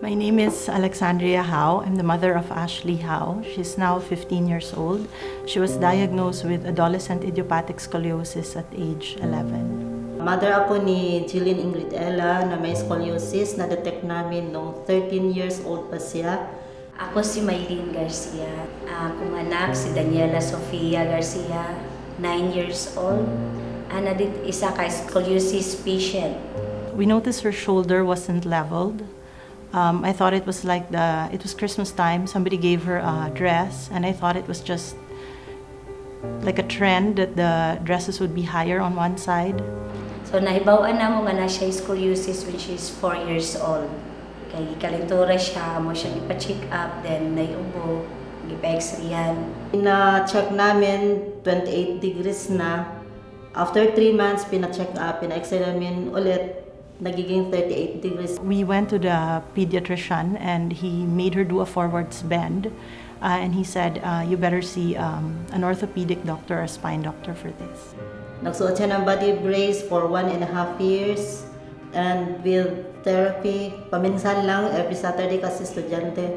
My name is Alexandria Howe. I'm the mother of Ashley Howe. She's now 15 years old. She was diagnosed with adolescent idiopathic scoliosis at age 11. Mother ako ni Jillian Ingrid Ella na may scoliosis. Na-detect namin nung 13 years old pa siya. Ako si Maylene Garcia. Akong anak si Daniela Sofia Garcia, 9 years old. Isa ka scoliosis patient. We noticed her shoulder wasn't leveled. I thought it was like it was Christmas time. Somebody gave her a dress, and I thought it was just like a trend that the dresses would be higher on one side. So nahibawan na mo nga na siya scoliosis when she's 4 years old. Kaya ikalentura siya, mo siya ipa-check up, then naiubo, ipa-x-rayan. Na-check namin 28 degrees na. After 3 months, pina-check up, pina-x-ray namin ulit. Nagiging 38 degrees. We went to the pediatrician and he made her do a forwards bend. And he said, you better see an orthopedic doctor or a spine doctor for this. Nagsuot siya ng body brace for 1.5 years. And with therapy, paminsan lang, every Saturday kasi estudyante.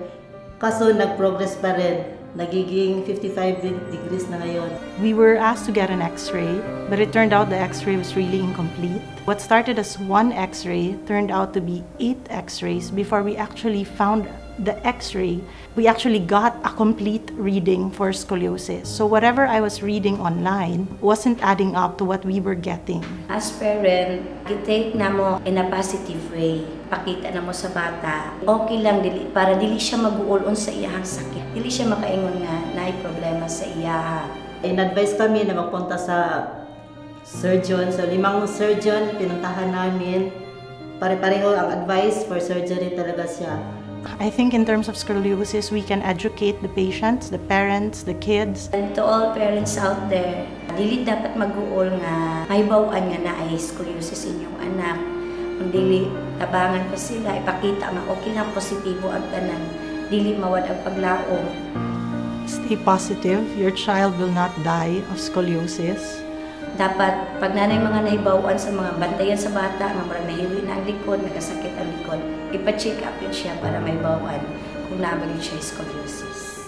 Kaso nag-progress pa rin. Nagiging 55 degrees na ngayon. We were asked to get an x-ray, but it turned out the x-ray was really incomplete. What started as 1 x-ray turned out to be 8 x-rays before we actually found the x-ray. We actually got a complete reading for scoliosis. So whatever I was reading online wasn't adding up to what we were getting. As parent, i-take na mo in a positive way. Pakita na mo sa bata, okay lang para dili siya mag-uulon sa iyahang sakit. Dili siya makaingon nga na problema sa iyaha. In-advise kami na magpunta sa surgeon. So 5 surgeon pinuntahan namin. Pare-pareho ang advice for surgery talaga siya. I think in terms of scoliosis, we can educate the patients, the parents, the kids. And to all parents out there, dili dapat mag-uol nga mahibawan nga na ay scoliosis inyong anak. Kung dili tabangan pa sila, ipakita nga okay lang positibo ang tanan. Dili mawad ang paglaom. Stay positive. Your child will not die of scoliosis. Dapat, pag nanay mga nahibawan sa mga bantayan sa bata, nga marang nahiwi na ang likod, nagasakit ang likod, ipa-check up yun siya para mahibawan kung nabagin siya scoliosis.